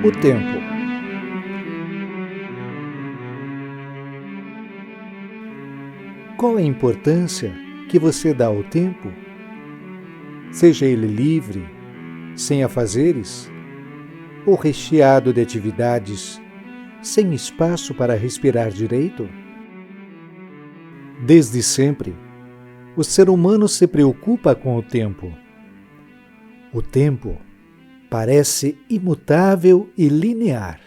o tempo. Qual a importância que você dá ao tempo? Seja ele livre, sem afazeres, ou recheado de atividades, sem espaço para respirar direito? Desde sempre, o ser humano se preocupa com o tempo. O tempo parece imutável e linear.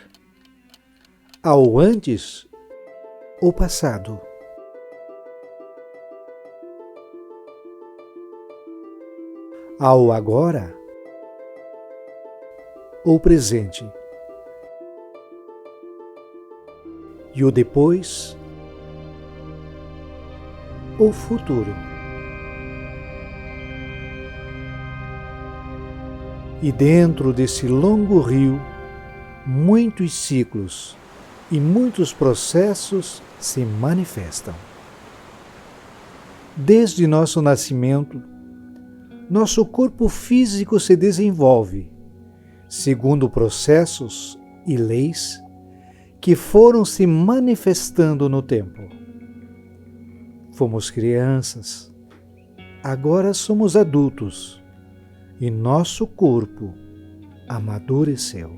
Ao antes ou passado. Ao agora ou presente. E o depois ou futuro. E dentro desse longo rio, muitos ciclos e muitos processos se manifestam. Desde nosso nascimento, nosso corpo físico se desenvolve, segundo processos e leis que foram se manifestando no tempo. Fomos crianças, agora somos adultos e nosso corpo amadureceu.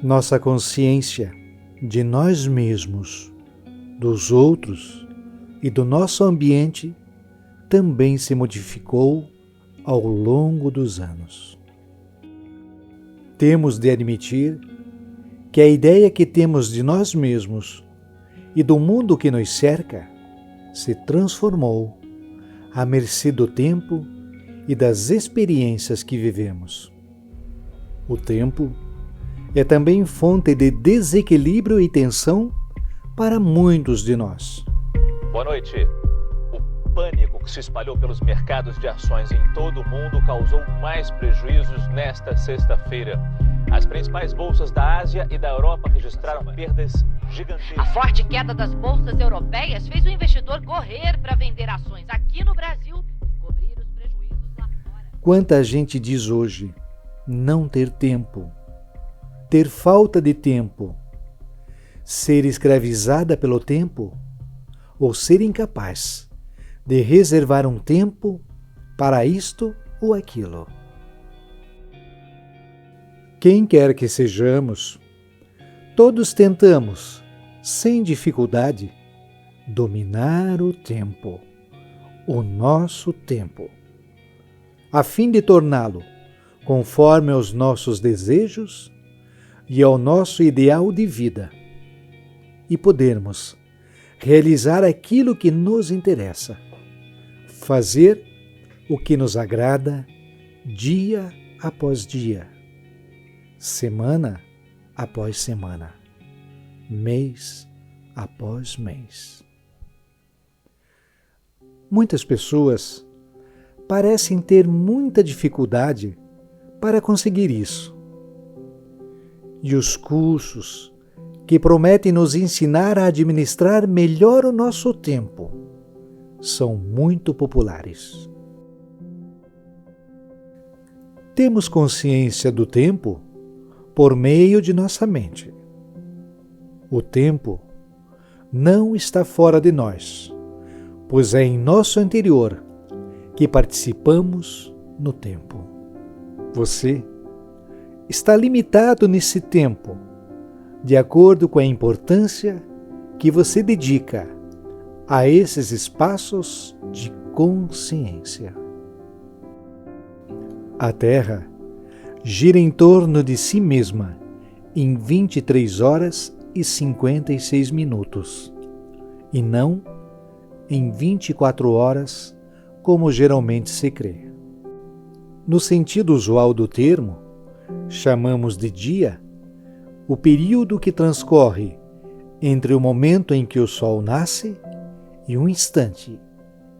Nossa consciência de nós mesmos, dos outros e do nosso ambiente também se modificou ao longo dos anos. Temos de admitir que a ideia que temos de nós mesmos e do mundo que nos cerca se transformou à mercê do tempo e das experiências que vivemos. O tempo é também fonte de desequilíbrio e tensão para muitos de nós. Boa noite. O pânico que se espalhou pelos mercados de ações em todo o mundo causou mais prejuízos nesta sexta-feira. As principais bolsas da Ásia e da Europa registraram perdas gigantescas. A forte queda das bolsas europeias fez o investidor correr para vender ações aqui no Brasil e cobrir os prejuízos lá fora. Quanta gente diz hoje não ter tempo, ter falta de tempo, ser escravizada pelo tempo ou ser incapaz de reservar um tempo para isto ou aquilo. Quem quer que sejamos, todos tentamos, sem dificuldade, dominar o tempo, o nosso tempo, a fim de torná-lo conforme aos nossos desejos e ao nosso ideal de vida, e podermos realizar aquilo que nos interessa, fazer o que nos agrada dia após dia, semana após semana, mês após mês. Muitas pessoas parecem ter muita dificuldade para conseguir isso. E os cursos que prometem nos ensinar a administrar melhor o nosso tempo são muito populares. Temos consciência do tempo por meio de nossa mente. O tempo não está fora de nós, pois é em nosso interior que participamos no tempo. Você está limitado nesse tempo, de acordo com a importância que você dedica a esses espaços de consciência. A Terra gira em torno de si mesma em 23 horas e 56 minutos, e não em 24 horas, como geralmente se crê. No sentido usual do termo, chamamos de dia o período que transcorre entre o momento em que o Sol nasce e o instante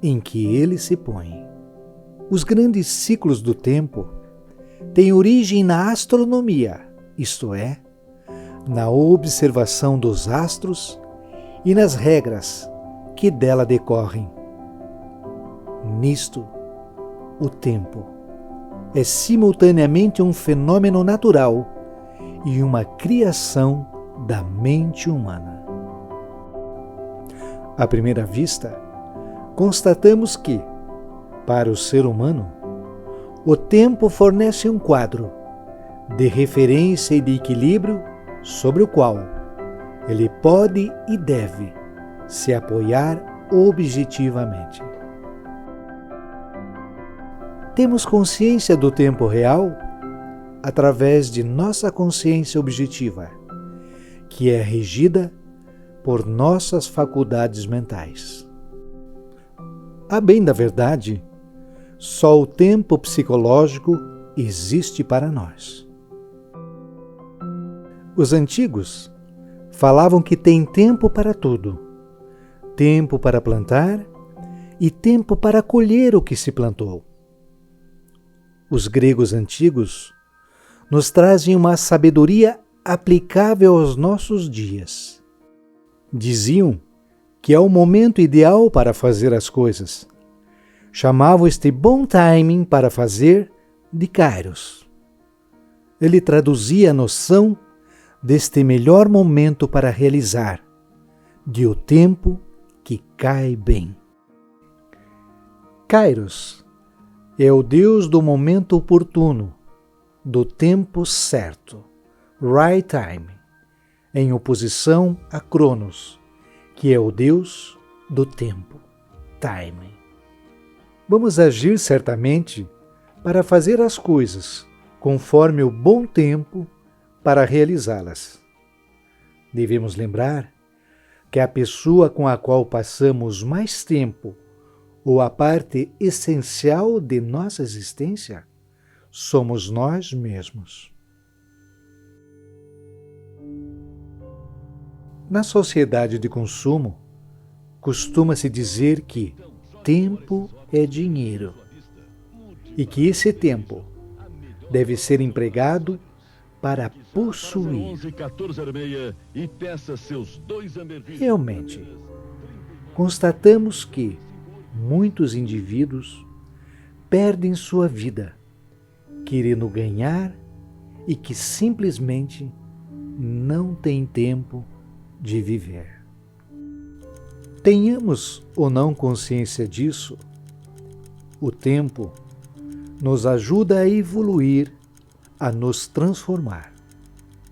em que ele se põe. Os grandes ciclos do tempo têm origem na astronomia, isto é, na observação dos astros e nas regras que dela decorrem. Nisto, o tempo é simultaneamente um fenômeno natural e uma criação da mente humana. À primeira vista, constatamos que, para o ser humano, o tempo fornece um quadro de referência e de equilíbrio sobre o qual ele pode e deve se apoiar objetivamente. Temos consciência do tempo real através de nossa consciência objetiva, que é regida por nossas faculdades mentais. A bem da verdade, só o tempo psicológico existe para nós. Os antigos falavam que tem tempo para tudo, tempo para plantar e tempo para colher o que se plantou. Os gregos antigos nos trazem uma sabedoria aplicável aos nossos dias. Diziam que é o momento ideal para fazer as coisas. Chamavam este bom timing para fazer de kairos. Ele traduzia a noção deste melhor momento para realizar, de o tempo que cai bem. Kairos é o Deus do momento oportuno, do tempo certo, right time, em oposição a Cronos, que é o Deus do tempo, time. Vamos agir certamente para fazer as coisas conforme o bom tempo para realizá-las. Devemos lembrar que a pessoa com a qual passamos mais tempo, ou a parte essencial de nossa existência, somos nós mesmos. Na sociedade de consumo, costuma-se dizer que tempo é dinheiro e que esse tempo deve ser empregado para possuir. Realmente, constatamos que muitos indivíduos perdem sua vida querendo ganhar e que simplesmente não têm tempo de viver. Tenhamos ou não consciência disso, o tempo nos ajuda a evoluir, a nos transformar.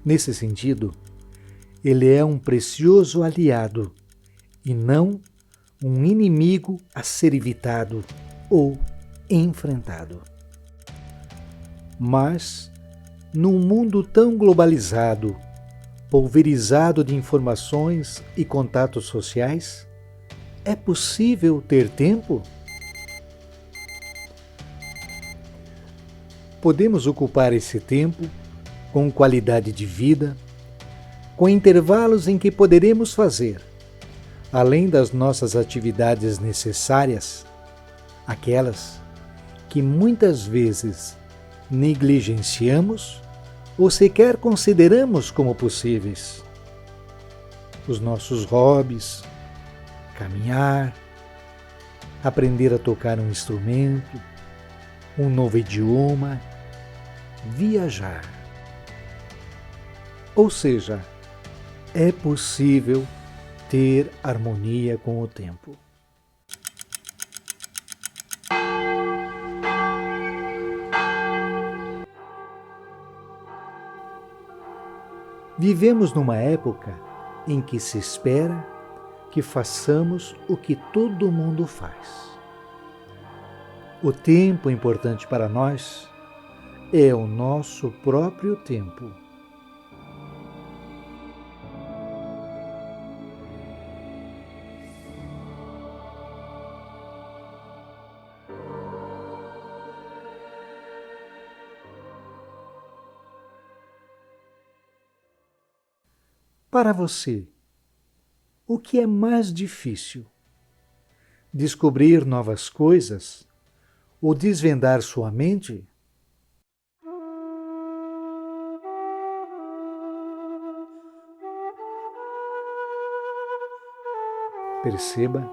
Nesse sentido, ele é um precioso aliado e não um inimigo a ser evitado ou enfrentado. Mas, num mundo tão globalizado, pulverizado de informações e contatos sociais, é possível ter tempo? Podemos ocupar esse tempo com qualidade de vida, com intervalos em que poderemos fazer, além das nossas atividades necessárias, aquelas que muitas vezes negligenciamos ou sequer consideramos como possíveis. Os nossos hobbies, caminhar, aprender a tocar um instrumento, um novo idioma, viajar. Ou seja, é possível ter harmonia com o tempo. Vivemos numa época em que se espera que façamos o que todo mundo faz. O tempo importante para nós é o nosso próprio tempo. Para você, o que é mais difícil? Descobrir novas coisas ou desvendar sua mente? Perceba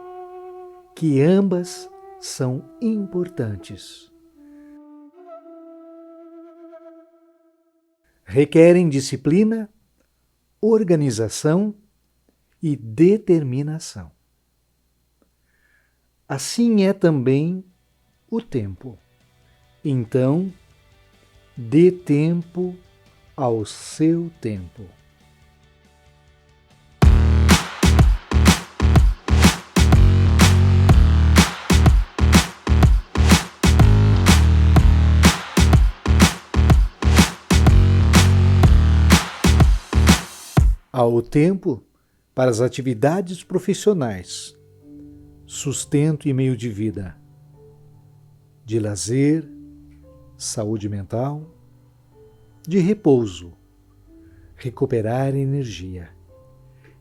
que ambas são importantes. requerem disciplina, organização e determinação. Assim é também o tempo. Então, dê tempo ao seu tempo. Há o tempo para as atividades profissionais, sustento e meio de vida, de lazer, saúde mental, de repouso, recuperar energia.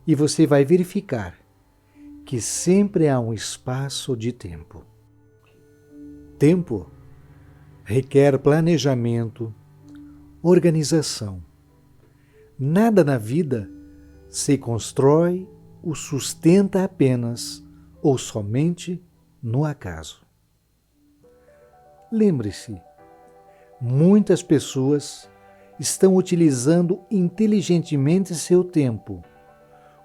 E você vai verificar que sempre há um espaço de tempo. Tempo requer planejamento, organização. Nada na vida se constrói ou sustenta apenas ou somente no acaso. Lembre-se, muitas pessoas estão utilizando inteligentemente seu tempo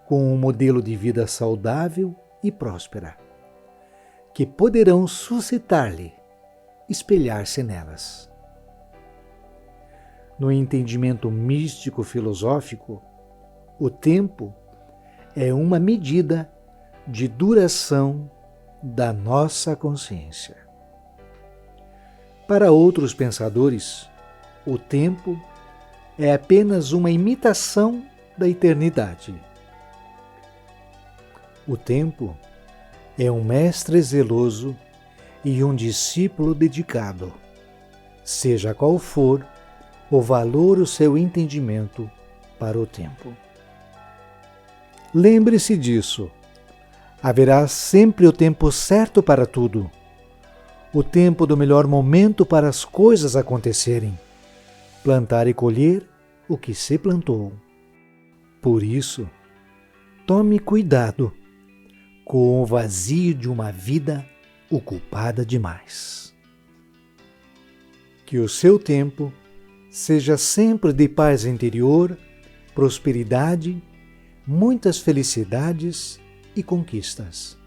com um modelo de vida saudável e próspera, que poderão suscitar-lhe espelhar-se nelas. No entendimento místico-filosófico, o tempo é uma medida de duração da nossa consciência. Para outros pensadores, o tempo é apenas uma imitação da eternidade. O tempo é um mestre zeloso e um discípulo dedicado, seja qual for o valor o seu entendimento para o tempo. Lembre-se disso. Haverá sempre o tempo certo para tudo, o tempo do melhor momento para as coisas acontecerem, plantar e colher o que se plantou. Por isso, tome cuidado com o vazio de uma vida ocupada demais. Que o seu tempo seja sempre de paz interior, prosperidade, muitas felicidades e conquistas.